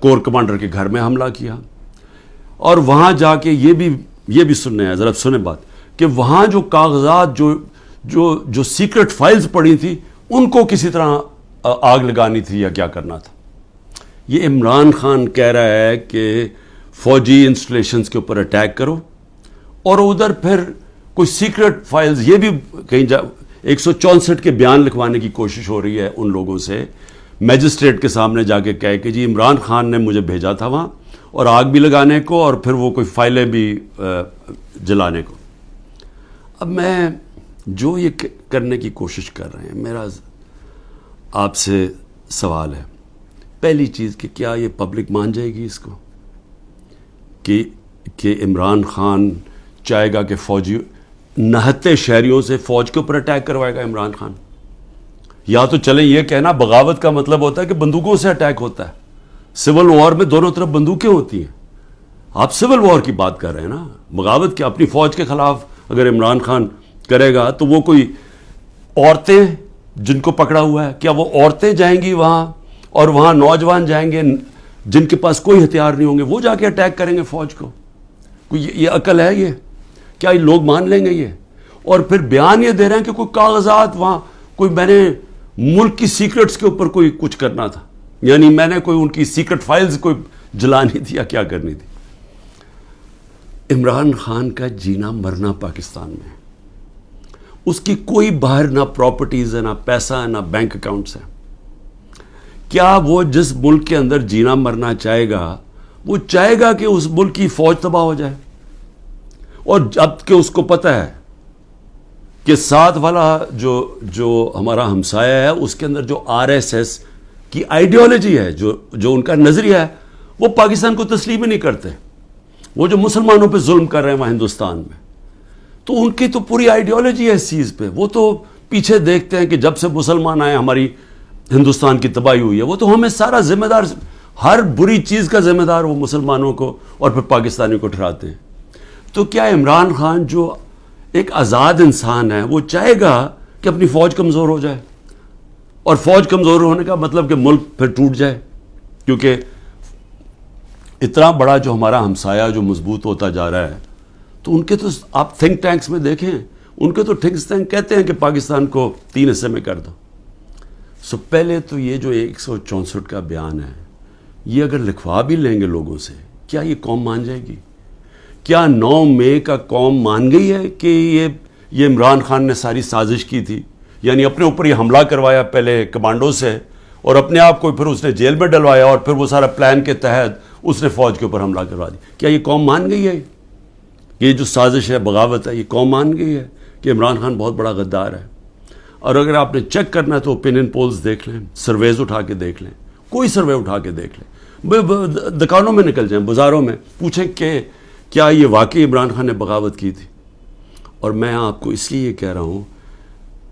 Corps commander کے گھر میں حملہ کیا، اور وہاں جا کے یہ بھی سننے ہیں، ذرا سنیں بات، کہ وہاں جو کاغذات جو سیکرٹ فائلز پڑی تھی ان کو کسی طرح آگ لگانی تھی یا کیا کرنا تھا۔ یہ عمران خان کہہ رہا ہے کہ فوجی انسٹالیشنز کے اوپر اٹیک کرو، اور ادھر پھر کوئی سیکرٹ فائلز، یہ بھی کہیں 164 کے بیان لکھوانے کی کوشش ہو رہی ہے ان لوگوں سے، میجسٹریٹ کے سامنے جا کے کہے کہ جی عمران خان نے مجھے بھیجا تھا وہاں، اور آگ بھی لگانے کو، اور پھر وہ کوئی فائلیں بھی جلانے کو۔ اب میں جو یہ کرنے کی کوشش کر رہے ہیں، میرا آپ سے سوال ہے، پہلی چیز کہ کیا یہ پبلک مان جائے گی اس کو کہ عمران خان چاہے گا کہ فوجی نہتے شہریوں سے فوج کے اوپر اٹیک کروائے گا عمران خان؟ یا تو چلیں یہ کہنا بغاوت کا مطلب ہوتا ہے کہ بندوقوں سے اٹیک ہوتا ہے، سول وار میں دونوں طرف بندوقیں ہوتی ہیں، آپ سول وار کی بات کر رہے ہیں نا، بغاوت کیا؟ اپنی فوج کے خلاف اگر عمران خان کرے گا تو وہ کوئی عورتیں جن کو پکڑا ہوا ہے، کیا وہ عورتیں جائیں گی وہاں، اور وہاں نوجوان جائیں گے جن کے پاس کوئی ہتھیار نہیں ہوں گے، وہ جا کے اٹیک کریں گے فوج کو؟ کوئی یہ عقل ہے؟ یہ کیا یہ لوگ مان لیں گے یہ؟ اور پھر بیان یہ دے رہے ہیں کہ کوئی کاغذات وہاں، کوئی میں نے ملک کی سیکرٹس کے اوپر کوئی کچھ کرنا تھا، یعنی میں نے کوئی ان کی سیکرٹ فائلز کوئی جلانی تھی یا کیا کرنی تھی۔ عمران خان کا جینا مرنا پاکستان میں، اس کی کوئی باہر نہ پراپرٹیز ہے، نہ پیسہ ہے، نہ بینک اکاؤنٹس ہیں۔ کیا وہ جس ملک کے اندر جینا مرنا چاہے گا، وہ چاہے گا کہ اس ملک کی فوج تباہ ہو جائے؟ اور جب کہ اس کو پتہ ہے کہ ساتھ والا جو ہمارا ہمسایہ ہے، اس کے اندر جو RSS کی آئیڈیالوجی ہے، جو ان کا نظریہ ہے، وہ پاکستان کو تسلیم ہی نہیں کرتے، وہ جو مسلمانوں پہ ظلم کر رہے ہیں وہاں ہندوستان میں، تو ان کی تو پوری آئیڈیالوجی ہے اس چیز پہ، وہ تو پیچھے دیکھتے ہیں کہ جب سے مسلمان آئے ہماری ہندوستان کی تباہی ہوئی ہے، وہ تو ہمیں سارا ذمہ دار، ہر بری چیز کا ذمہ دار وہ مسلمانوں کو اور پھر پاکستانی کو ٹھہراتے ہیں۔ تو کیا عمران خان جو ایک آزاد انسان ہے، وہ چاہے گا کہ اپنی فوج کمزور ہو جائے؟ اور فوج کمزور ہونے کا مطلب کہ ملک پھر ٹوٹ جائے، کیونکہ اتنا بڑا جو ہمارا ہمسایہ جو مضبوط ہوتا جا رہا ہے، تو ان کے تو آپ تھنک ٹینکس میں دیکھیں، ان کے تو تھنک ٹینک کہتے ہیں کہ پاکستان کو 3 حصے میں کر دو۔ پہلے تو یہ جو 164 کا بیان ہے، یہ اگر لکھوا بھی لیں گے لوگوں سے، کیا یہ قوم مان جائے گی؟ کیا 9 مئی کا قوم مان گئی ہے کہ یہ عمران خان نے ساری سازش کی تھی؟ یعنی اپنے اوپر یہ حملہ کروایا پہلے کمانڈو سے، اور اپنے آپ کو پھر اس نے جیل میں ڈلوایا، اور پھر وہ سارا پلان کے تحت اس نے فوج کے اوپر حملہ کروا دی۔ کیا یہ قوم مان گئی ہے؟ یہ جو سازش ہے، بغاوت ہے، یہ قوم مان گئی ہے کہ عمران خان بہت بڑا غدار ہے؟ اور اگر آپ نے چیک کرنا ہے تو اوپینین پولز دیکھ لیں، سرویز اٹھا کے دیکھ لیں، کوئی سروے اٹھا کے دیکھ لیں، دکانوں میں نکل جائیں، بازاروں میں پوچھیں کہ کیا یہ واقعی عمران خان نے بغاوت کی تھی؟ اور میں آپ کو اس لیے یہ کہہ رہا ہوں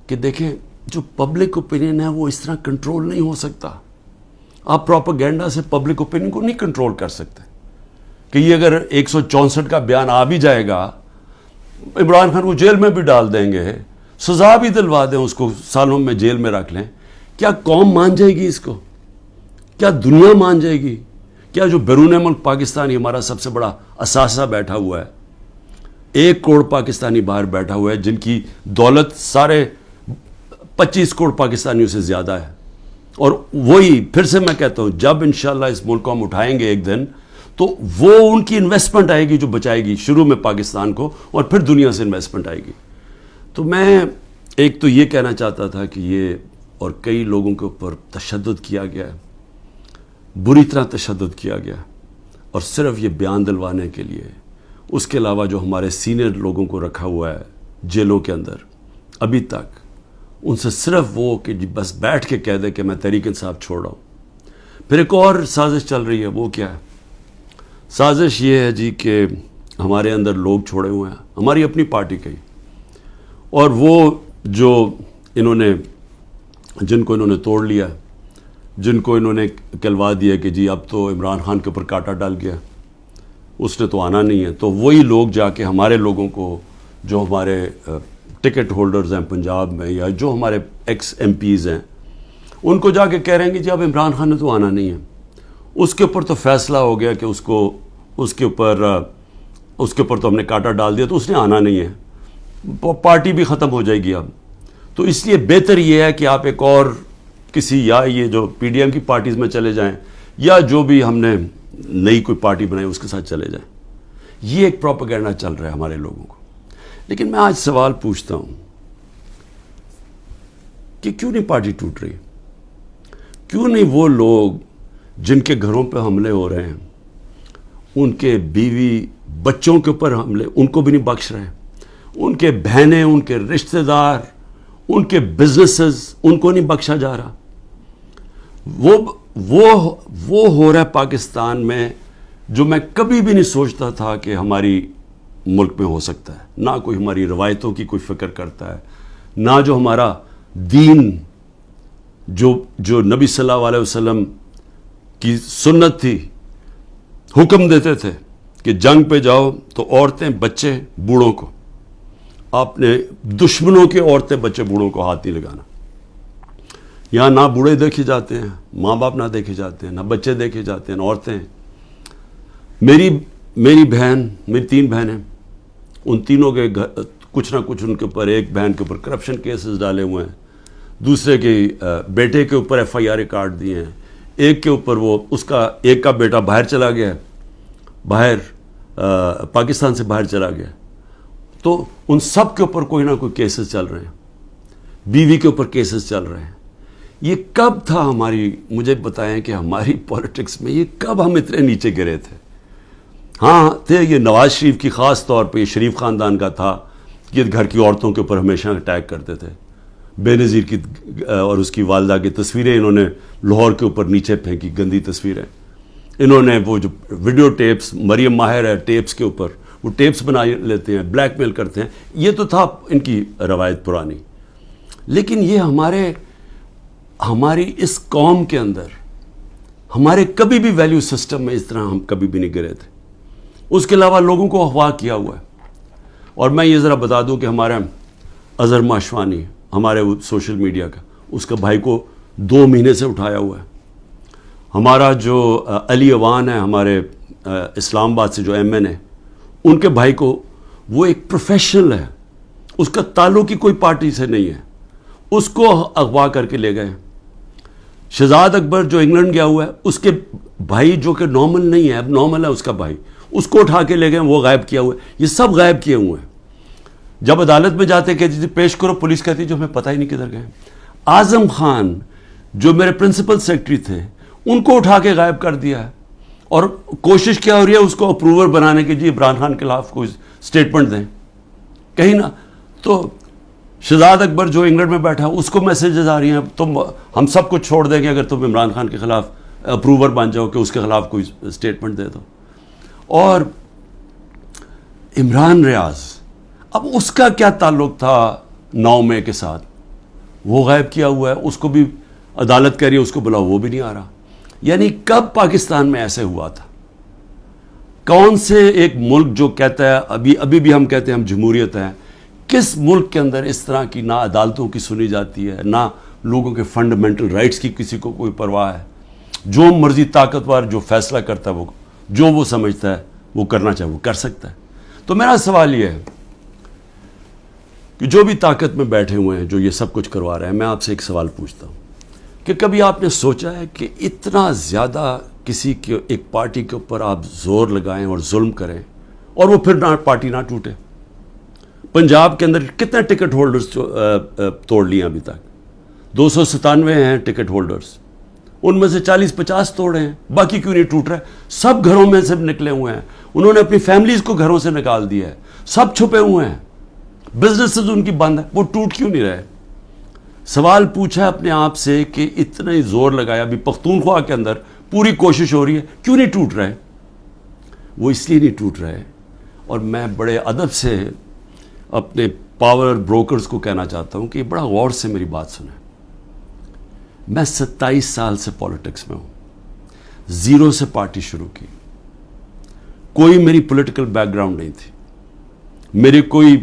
کہ دیکھیں، جو پبلک اوپینین ہے وہ اس طرح کنٹرول نہیں ہو سکتا۔ آپ پروپیگنڈا سے پبلک اوپینین کو نہیں کنٹرول کر سکتے کہ یہ اگر 164 کا بیان آ بھی جائے گا، عمران خان کو جیل میں بھی ڈال دیں گے، سزا بھی دلوا دیں، اس کو سالوں میں جیل میں رکھ لیں، کیا قوم مان جائے گی اس کو؟ کیا دنیا مان جائے گی؟ کیا جو بیرون ملک پاکستانی ہمارا سب سے بڑا اثاثہ بیٹھا ہوا ہے، 1 کروڑ پاکستانی باہر بیٹھا ہوا ہے، جن کی دولت سارے 25 کروڑ پاکستانیوں سے زیادہ ہے، اور وہی پھر سے میں کہتا ہوں، جب انشاءاللہ اس ملک کو ہم اٹھائیں گے ایک دن، تو وہ ان کی انویسٹمنٹ آئے گی جو بچائے گی شروع میں پاکستان کو، اور پھر دنیا سے انویسٹمنٹ آئے گی۔ تو میں ایک تو یہ کہنا چاہتا تھا کہ یہ اور کئی لوگوں کے اوپر تشدد کیا گیا ہے، بری طرح تشدد کیا گیا، اور صرف یہ بیان دلوانے کے لیے۔ اس کے علاوہ جو ہمارے سینئر لوگوں کو رکھا ہوا ہے جیلوں کے اندر ابھی تک، ان سے صرف وہ کہ جی بس بیٹھ کے کہہ دے کہ میں تحریک انصاف چھوڑ رہا ہوں۔ پھر ایک اور سازش چل رہی ہے، وہ کیا ہے؟ سازش یہ ہے جی کہ ہمارے اندر لوگ چھوڑے ہوئے ہیں، ہماری اپنی پارٹی کے، اور وہ جو جن کو انہوں نے توڑ لیا، جن کو انہوں نے کہلوا دیا کہ جی اب تو عمران خان کے اوپر کانٹا ڈال گیا، اس نے تو آنا نہیں ہے، تو وہی لوگ جا کے ہمارے لوگوں کو، جو ہمارے ٹکٹ ہولڈرز ہیں پنجاب میں، یا جو ہمارے ایکس ایم پیز ہیں، ان کو جا کے کہہ رہے ہیں کہ جی اب عمران خان نے تو آنا نہیں ہے، اس کے اوپر تو فیصلہ ہو گیا کہ اس کے اوپر تو ہم نے کانٹا ڈال دیا، تو اس نے آنا نہیں ہے، پارٹی بھی ختم ہو جائے گی اب. تو اس لیے بہتر یہ ہے کہ آپ ایک اور کسی، یا یہ جو پی ڈی ایم کی پارٹیز میں چلے جائیں، یا جو بھی ہم نے نئی کوئی پارٹی بنائی اس کے ساتھ چلے جائیں. یہ ایک پروپیگنڈا چل رہا ہے ہمارے لوگوں کو. لیکن میں آج سوال پوچھتا ہوں کہ کیوں نہیں پارٹی ٹوٹ رہی؟ کیوں نہیں وہ لوگ جن کے گھروں پہ حملے ہو رہے ہیں، ان کے بیوی بچوں کے اوپر حملے، ان کو بھی نہیں بخش رہے، ان کے بہنیں، ان کے رشتہ دار، ان کے بزنسز، ان کو نہیں بخشا جا رہا؟ وہ ہو رہا ہے پاکستان میں جو میں کبھی بھی نہیں سوچتا تھا کہ ہماری ملک میں ہو سکتا ہے. نہ کوئی ہماری روایتوں کی کوئی فکر کرتا ہے، نہ جو ہمارا دین، جو نبی صلی اللہ علیہ وسلم کی سنت تھی، حکم دیتے تھے کہ جنگ پہ جاؤ تو عورتیں بچے بوڑھوں کو، آپ نے دشمنوں کے عورتیں بچے بوڑھوں کو ہاتھ نہیں لگانا. یہاں نہ بوڑھے دیکھے جاتے ہیں، ماں باپ نہ دیکھے جاتے ہیں، نہ بچے دیکھے جاتے ہیں، نہ عورتیں. میری بہن، میری 3 بہنیں، ان تینوں کے کچھ نہ کچھ ان کے اوپر، ایک بہن کے اوپر کرپشن کیسز ڈالے ہوئے ہیں، دوسرے کے بیٹے کے اوپر FIR کاٹ دیے ہیں، ایک کے اوپر ایک کا بیٹا باہر چلا گیا ہے، پاکستان سے باہر چلا گیا. تو ان سب کے اوپر کوئی نہ کوئی کیسز چل رہے ہیں، بیوی کے اوپر کیسز چل رہے ہیں. یہ کب تھا مجھے بتائیں کہ ہماری پولیٹکس میں یہ کب ہم اتنے نیچے گرے تھے؟ ہاں تھے، یہ نواز شریف کی خاص طور پہ، یہ شریف خاندان کا تھا کہ گھر کی عورتوں کے اوپر ہمیشہ اٹیک کرتے تھے. بے نظیر کی اور اس کی والدہ کی تصویریں انہوں نے لاہور کے اوپر نیچے پھینکی، گندی تصویریں. انہوں نے وہ جو ویڈیو ٹیپس، مریم ماہر ہے ٹیپس کے اوپر، وہ ٹیپس بنا لیتے ہیں، بلیک میل کرتے ہیں. یہ تو تھا ان کی روایت پرانی. لیکن یہ ہماری اس قوم کے اندر، ہمارے کبھی بھی ویلیو سسٹم میں اس طرح ہم کبھی بھی نہیں گرے تھے. اس کے علاوہ لوگوں کو اغوا کیا ہوا ہے. اور میں یہ ذرا بتا دوں کہ ہمارا اظہر ماشوانی، ہمارے سوشل میڈیا کا، اس کا بھائی کو 2 مہینے سے اٹھایا ہوا ہے. ہمارا جو علی اوان ہے، ہمارے اسلام آباد سے جو MN ہے، ان کے بھائی کو، وہ ایک پروفیشنل ہے، اس کا تعلق ہی کوئی پارٹی سے نہیں ہے، اس کو اغوا کر کے لے گئے. شہزاد اکبر جو انگلینڈ گیا ہوا ہے، اس کے بھائی جو کہ نارمل نہیں ہے، اب نارمل ہے اس کا بھائی، اس کو اٹھا کے لے گئے، وہ غائب کیا ہوا ہے. یہ سب غائب کیے ہوئے ہیں. جب عدالت میں جاتے کہتی تھی پیش کرو، پولیس کہتی جو ہمیں پتہ ہی نہیں کدھر گئے. اعظم خان جو میرے پرنسپل سیکرٹری تھے، ان کو اٹھا کے غائب کر دیا ہے. اور کوشش کیا ہو رہی ہے اس کو اپروور بنانے کی، جی عمران خان کے خلاف کوئی سٹیٹمنٹ دیں کہیں نہ. تو شہزاد اکبر جو انگلینڈ میں بیٹھا، اس کو میسیجز آ رہی ہیں تم، ہم سب کچھ چھوڑ دیں گے اگر تم عمران خان کے خلاف اپروور بن جاؤ کہ اس کے خلاف کوئی سٹیٹمنٹ دے دو. اور عمران ریاض، اب اس کا کیا تعلق تھا 9 مئی کے ساتھ؟ وہ غائب کیا ہوا ہے. اس کو بھی عدالت کہہ رہی ہے اس کو بلاؤ، وہ بھی نہیں آ رہا. یعنی کب پاکستان میں ایسے ہوا تھا؟ کون سے ایک ملک جو کہتا ہے، ابھی بھی ہم کہتے ہیں ہم جمہوریت ہیں، کس ملک کے اندر اس طرح کی نہ عدالتوں کی سنی جاتی ہے، نہ لوگوں کے فنڈامنٹل رائٹس کی کسی کو کوئی پرواہ ہے؟ جو مرضی طاقتور جو فیصلہ کرتا ہے، جو وہ سمجھتا ہے وہ کرنا چاہے وہ کر سکتا ہے. تو میرا سوال یہ ہے کہ جو بھی طاقت میں بیٹھے ہوئے ہیں، جو یہ سب کچھ کروا رہے ہیں، میں آپ سے ایک سوال پوچھتا ہوں کہ کبھی آپ نے سوچا ہے کہ اتنا زیادہ کسی کے، ایک پارٹی کے اوپر آپ زور لگائیں اور ظلم کریں اور وہ پھر پارٹی نہ ٹوٹے؟ پنجاب کے اندر کتنے ٹکٹ ہولڈرز توڑ لیے ابھی تک؟ 297 ہیں ٹکٹ ہولڈرز، ان میں سے 40-50 توڑے ہیں. باقی کیوں نہیں ٹوٹ رہے؟ سب گھروں میں سے نکلے ہوئے ہیں. انہوں نے اپنی فیملیز کو گھروں سے نکال دیا ہے، سب چھپے ہوئے ہیں، بزنسز ان کی بند ہے، وہ ٹوٹ کیوں نہیں رہے؟ سوال پوچھا ہے اپنے آپ سے کہ اتنا ہی زور لگایا، ابھی پختونخوا کے اندر پوری کوشش ہو رہی ہے، کیوں نہیں ٹوٹ رہے؟ وہ اس لیے نہیں ٹوٹ رہے. اور میں بڑے ادب سے اپنے پاور بروکرز کو کہنا چاہتا ہوں کہ بڑا غور سے میری بات سنیں. میں 27 سال سے پولیٹکس میں ہوں، 0 سے پارٹی شروع کی. کوئی میری پولیٹیکل بیک گراؤنڈ نہیں تھی، میری کوئی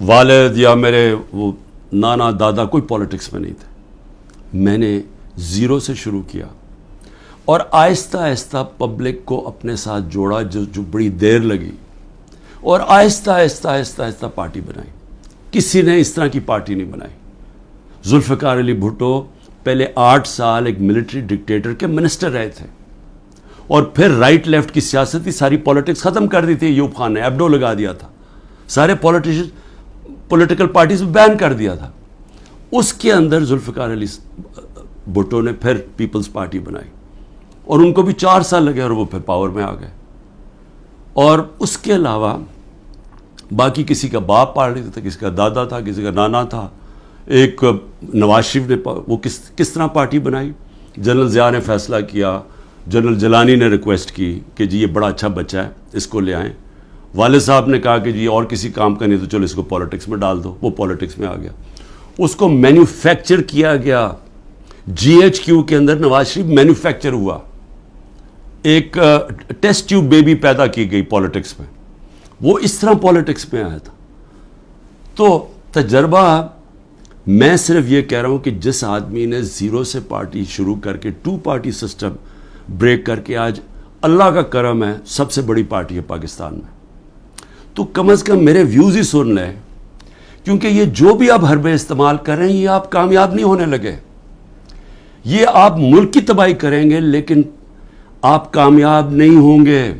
والد یا میرے وہ نانا دادا کوئی پولیٹکس میں نہیں تھے. میں نے 0 سے شروع کیا اور آہستہ آہستہ پبلک کو اپنے ساتھ جوڑا، جو بڑی دیر لگی، اور آہستہ آہستہ آہستہ آہستہ پارٹی بنائی. کسی نے اس طرح کی پارٹی نہیں بنائی. ذوالفقار علی بھٹو پہلے 8 سال ایک ملٹری ڈکٹیٹر کے منسٹر رہے تھے، اور پھر رائٹ لیفٹ کی سیاست کی ساری پولیٹکس ختم کر دی تھی. ایوب خان نے ایبڈو لگا دیا تھا، سارے پولیٹیکل پارٹیز بین کر دیا تھا. اس کے اندر ذوالفقار علی بھٹو نے پھر پیپلز پارٹی بنائی، اور ان کو بھی 4 سال لگے اور وہ پھر پاور میں آ گئے. اور اس کے علاوہ باقی کسی کا باپ پارٹی تھا، کسی کا دادا تھا، کسی کا نانا تھا. ایک نواز شریف نے وہ کس طرح پارٹی بنائی. جنرل ضیاء نے فیصلہ کیا، جنرل جیلانی نے ریکویسٹ کی کہ جی یہ بڑا اچھا بچہ ہے، اس کو لے آئیں. والد صاحب نے کہا کہ جی اور کسی کام کا نہیں تو چلو اس کو پالیٹکس میں ڈال دو. وہ پالیٹکس میں آ گیا. اس کو مینوفیکچر کیا گیا. GHQ کے اندر نواز شریف مینوفیکچر ہوا. ایک ٹیسٹ ٹیوب بیبی پیدا کی گئی پالیٹکس میں. وہ اس طرح پالیٹکس میں آیا تھا. تو تجربہ، میں صرف یہ کہہ رہا ہوں کہ جس آدمی نے زیرو سے پارٹی شروع کر کے 2 پارٹی سسٹم بریک کر کے آج اللہ کا کرم ہے سب سے بڑی پارٹی ہے پاکستان میں، تو کم از کم میرے ویوز ہی سن لیں. کیونکہ یہ جو بھی آپ حربے استعمال کر رہے ہیں یہ آپ کامیاب نہیں ہونے لگے. یہ آپ ملک کی تباہی کریں گے لیکن آپ کامیاب نہیں ہوں گے.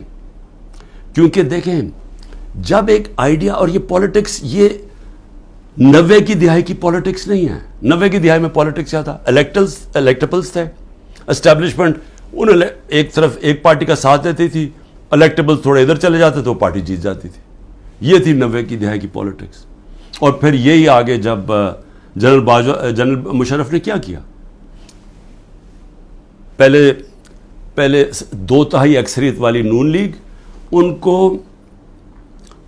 کیونکہ دیکھیں، جب ایک آئیڈیا، اور یہ پالیٹکس یہ 90 کی دہائی کی پالیٹکس نہیں ہے. 90 کی دہائی میں پالیٹکس کیا تھا؟ الیکٹیبلز تھے. اسٹیبلشمنٹ انہوں نے ایک طرف ایک پارٹی کا ساتھ دیتی تھی، الیکٹیبلز تھوڑے ادھر چلے جاتے تو وہ پارٹی جیت جاتی تھی. یہ تھی 90 کی دہائی کی پالیٹکس. اور پھر یہی آگے جب جنرل مشرف نے کیا کیا، پہلے 2/3 اکثریت والی نون لیگ، ان کو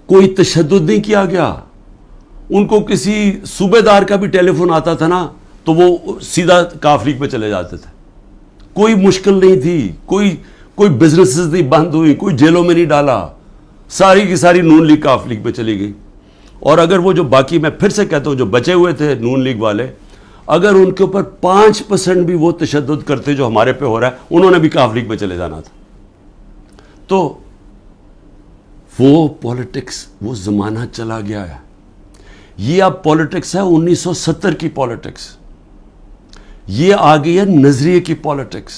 کوئی تشدد نہیں کیا گیا. ان کو کسی صوبے دار کا بھی ٹیلی فون آتا تھا نا تو وہ سیدھا کاف لیگ پہ چلے جاتے تھے. کوئی مشکل نہیں تھی، کوئی بزنسز نہیں بند ہوئی، کوئی جیلوں میں نہیں ڈالا. ساری کی ساری نون لیگ کاف لیگ پہ چلی گئی. اور اگر وہ جو باقی، میں پھر سے کہتا ہوں، جو بچے ہوئے تھے نون لیگ والے، اگر ان کے اوپر 5% بھی وہ تشدد کرتے جو ہمارے پہ ہو رہا ہے، انہوں نے بھی کاف لیگ میں چلے جانا تھا. تو وہ پالیٹکس، وہ زمانہ چلا گیا ہے. یہ اب پالیٹکس ہے 1970 کی پالیٹکس. یہ آ گئی ہے نظریے کی پالیٹکس.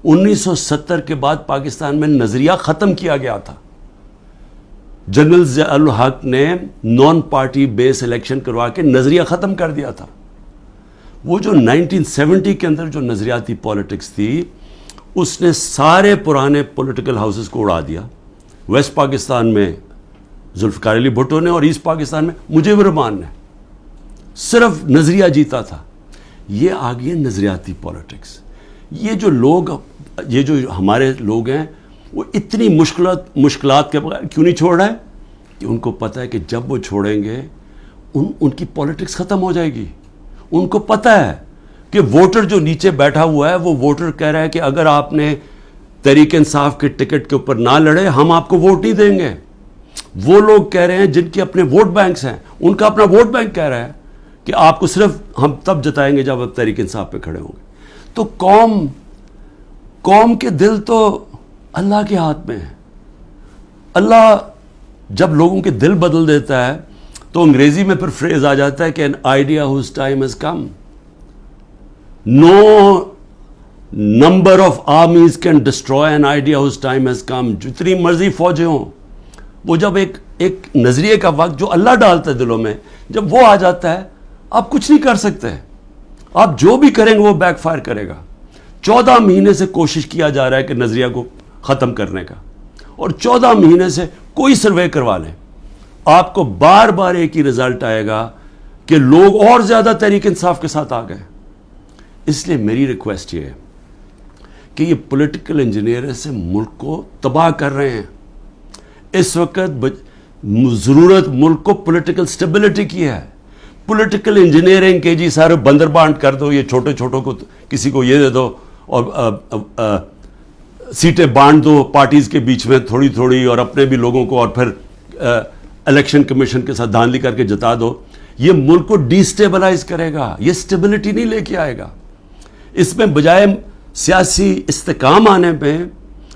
1970 کے بعد پاکستان میں نظریہ ختم کیا گیا تھا. جنرل ضیاء الحق نے نان پارٹی بیس الیکشن کروا کے نظریہ ختم کر دیا تھا. وہ جو 1970 کے اندر جو نظریاتی پالیٹکس تھی، اس نے سارے پرانے پولیٹیکل ہاؤسز کو اڑا دیا. ویسٹ پاکستان میں ذوالفقار علی بھٹو نے، اور ایسٹ پاکستان میں مجیب الرحمان نے. صرف نظریہ جیتا تھا. یہ آ گئی ہے نظریاتی پالیٹکس. یہ جو ہمارے لوگ ہیں وہ اتنی مشکلات کے بغیر کیوں نہیں چھوڑ رہے؟ کہ ان کو پتہ ہے کہ جب وہ چھوڑیں گے ان کی پالیٹکس ختم ہو جائے گی. ان کو پتہ ہے کہ ووٹر جو نیچے بیٹھا ہوا ہے، وہ ووٹر کہہ رہا ہے کہ اگر آپ نے تحریک انصاف کے ٹکٹ کے اوپر نہ لڑے ہم آپ کو ووٹ نہیں دیں گے. وہ لوگ کہہ رہے ہیں جن کے اپنے ووٹ بینکس ہیں، ان کا اپنا ووٹ بینک کہہ رہا ہے کہ آپ کو صرف ہم تب جتائیں گے جب آپ تحریک انصاف پہ کھڑے ہوں گے. تو قوم کے دل تو اللہ کے ہاتھ میں ہے. اللہ جب لوگوں کے دل بدل دیتا ہے تو انگریزی میں پھر فریز آ جاتا ہے کہ an idea whose time has come. No number of armies can destroy an idea whose time has come. جتنی مرضی فوجیں ہوں، وہ جب ایک نظریے کا وقت جو اللہ ڈالتا ہے دلوں میں، جب وہ آ جاتا ہے آپ کچھ نہیں کر سکتے. آپ جو بھی کریں گے وہ بیک فائر کرے گا. 14 مہینے سے کوشش کیا جا رہا ہے کہ نظریہ کو ختم کرنے کا، اور 14 مہینے سے کوئی سروے کروا لیں، آپ کو بار بار ایک ہی رزلٹ آئے گا کہ لوگ اور زیادہ تحریک انصاف کے ساتھ آ گئے. اس لیے میری ریکویسٹ یہ ہے کہ یہ پولیٹیکل انجینئر سے ملک کو تباہ کر رہے ہیں. اس وقت ضرورت ملک کو پولیٹیکل سٹیبلٹی کی ہے. پولیٹیکل انجینئرنگ کے جی سارے بندر بانٹ کر دو، یہ چھوٹے چھوٹوں کو کسی کو یہ دے دو اور سیٹیں بانٹ دو پارٹیز کے بیچ میں تھوڑی تھوڑی، اور اپنے بھی لوگوں کو، اور پھر الیکشن کمیشن کے ساتھ دھاندلی کر کے جتا دو. یہ ملک کو ڈی سٹیبلائز کرے گا، یہ سٹیبلٹی نہیں لے کے آئے گا. اس میں بجائے سیاسی استحکام آنے پہ،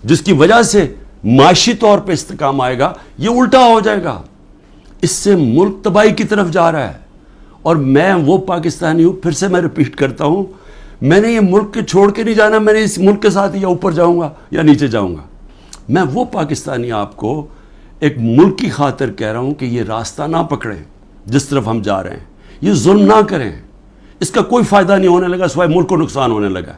جس کی وجہ سے معاشی طور پہ استحکام آئے گا، یہ الٹا ہو جائے گا. اس سے ملک تباہی کی طرف جا رہا ہے. اور میں وہ پاکستانی ہوں، پھر سے میں ریپیٹ کرتا ہوں، میں نے یہ ملک کے چھوڑ کے نہیں جانا. میں نے اس ملک کے ساتھ یا اوپر جاؤں گا یا نیچے جاؤں گا. میں وہ پاکستانی آپ کو ایک ملک کی خاطر کہہ رہا ہوں کہ یہ راستہ نہ پکڑیں جس طرف ہم جا رہے ہیں. یہ ظلم نہ کریں. اس کا کوئی فائدہ نہیں ہونے لگا سوائے ملک کو نقصان ہونے لگا.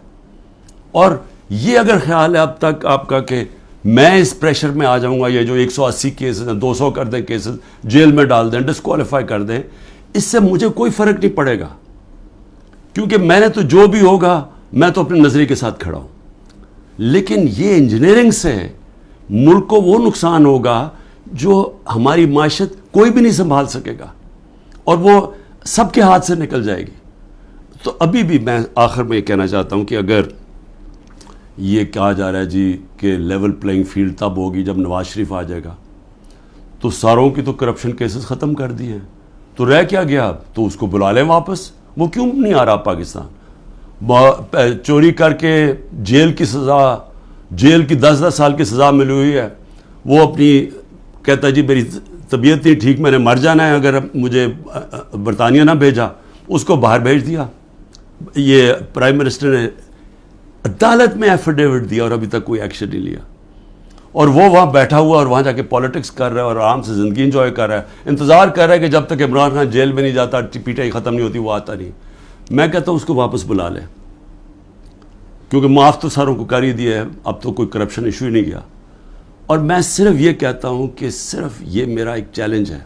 اور یہ اگر خیال ہے اب تک آپ کا کہ میں اس پریشر میں آ جاؤں گا، یہ جو 180 کیسز ہیں، 200 کر دیں کیسز، جیل میں ڈال دیں، ڈسکوالیفائی کر دیں، اس سے مجھے کوئی فرق نہیں پڑے گا. کیونکہ میں نے تو جو بھی ہوگا میں تو اپنے نظریے کے ساتھ کھڑا ہوں. لیکن یہ انجینئرنگ سے ملک کو وہ نقصان ہوگا جو ہماری معیشت کوئی بھی نہیں سنبھال سکے گا، اور وہ سب کے ہاتھ سے نکل جائے گی. تو ابھی بھی میں آخر میں یہ کہنا چاہتا ہوں کہ اگر یہ کہا جا رہا ہے جی کہ لیول پلینگ فیلڈ تب ہوگی جب نواز شریف آ جائے گا، تو ساروں کی تو کرپشن کیسز ختم کر دیے ہیں، تو رہ کیا گیا اب؟ تو اس کو بلا لیں واپس. وہ کیوں نہیں آ رہا پاکستان؟ چوری کر کے جیل کی سزا، جیل کی 10 سال کی سزا ملی ہوئی ہے، وہ اپنی کہتا ہے جی میری طبیعت نہیں ٹھیک، میں نے مر جانا ہے اگر مجھے برطانیہ نہ بھیجا. اس کو باہر بھیج دیا. یہ پرائم منسٹر نے عدالت میں ایفیڈیوٹ دیا اور ابھی تک کوئی ایکشن نہیں لیا. اور وہ وہاں بیٹھا ہوا اور وہاں جا کے پالیٹکس کر رہا ہے اور آرام سے زندگی انجوائے کر رہا ہے. انتظار کر رہا ہے کہ جب تک عمران خان جیل میں نہیں جاتا، پی ٹی آئی ختم نہیں ہوتی، وہ آتا نہیں. میں کہتا ہوں اس کو واپس بلا لیں، کیونکہ معاف تو ساروں کو کر ہی دیا ہے، اب تو کوئی کرپشن ایشو ہی نہیں گیا. اور میں صرف یہ کہتا ہوں کہ صرف یہ میرا ایک چیلنج ہے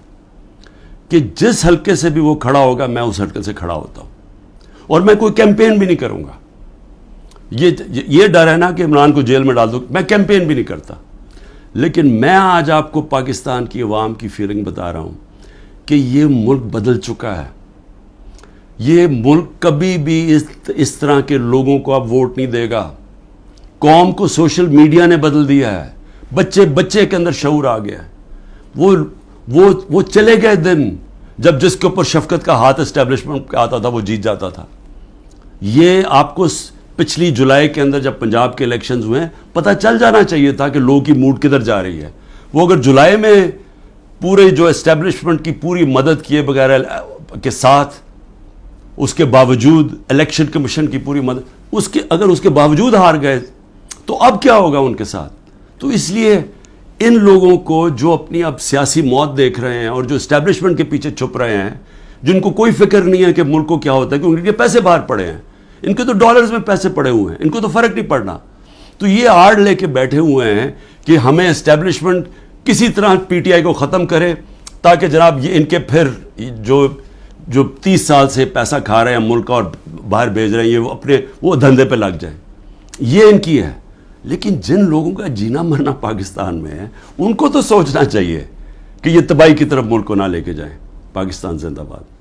کہ جس حلقے سے بھی وہ کھڑا ہوگا میں اس حلقے سے کھڑا ہوتا ہوں. اور میں کوئی کیمپین بھی نہیں کروں گا. یہ ڈر ہے نا کہ عمران کو جیل میں ڈال دو، میں کیمپین بھی نہیں کرتا. لیکن میں آج آپ کو پاکستان کی عوام کی فیلنگ بتا رہا ہوں کہ یہ ملک بدل چکا ہے. یہ ملک کبھی بھی اس طرح کے لوگوں کو اب ووٹ نہیں دے گا. قوم کو سوشل میڈیا نے بدل دیا ہے. بچے کے اندر شعور آ گیا ہے. وہ چلے گئے دن جب جس کے اوپر شفقت کا ہاتھ اسٹیبلشمنٹ کا آتا تھا وہ جیت جاتا تھا. یہ آپ کو پچھلی جولائی کے اندر جب پنجاب کے الیکشنز ہوئے پتہ چل جانا چاہیے تھا کہ لوگوں کی موڈ کدھر جا رہی ہے. وہ اگر جولائی میں پورے جو اسٹیبلشمنٹ کی پوری مدد کیے بغیر کے ساتھ، اس کے باوجود الیکشن کمیشن کی پوری مدد، اگر اس کے باوجود ہار گئے تو اب کیا ہوگا ان کے ساتھ؟ تو اس لیے ان لوگوں کو جو اپنی اب سیاسی موت دیکھ رہے ہیں اور جو اسٹیبلشمنٹ کے پیچھے چھپ رہے ہیں، جن کو کوئی فکر نہیں ہے کہ ملک کو کیا ہوتا ہے، کیونکہ ان کے پیسے باہر پڑے ہیں، ان کے تو ڈالرز میں پیسے پڑے ہوئے ہیں، ان کو تو فرق نہیں پڑنا. تو یہ آڑ لے کے بیٹھے ہوئے ہیں کہ ہمیں اسٹیبلشمنٹ کسی طرح پی ٹی آئی کو ختم کرے تاکہ جناب یہ ان کے پھر جو 30 سال سے پیسہ کھا رہے ہیں ملک کا اور باہر بھیج رہے ہیں، یہ اپنے وہ دھندے پہ لگ جائیں. یہ ان کی ہے. لیکن جن لوگوں کا جینا مرنا پاکستان میں ہے ان کو تو سوچنا چاہیے کہ یہ تباہی کی طرف ملک کو نہ لے کے جائیں. پاکستان زندہ باد.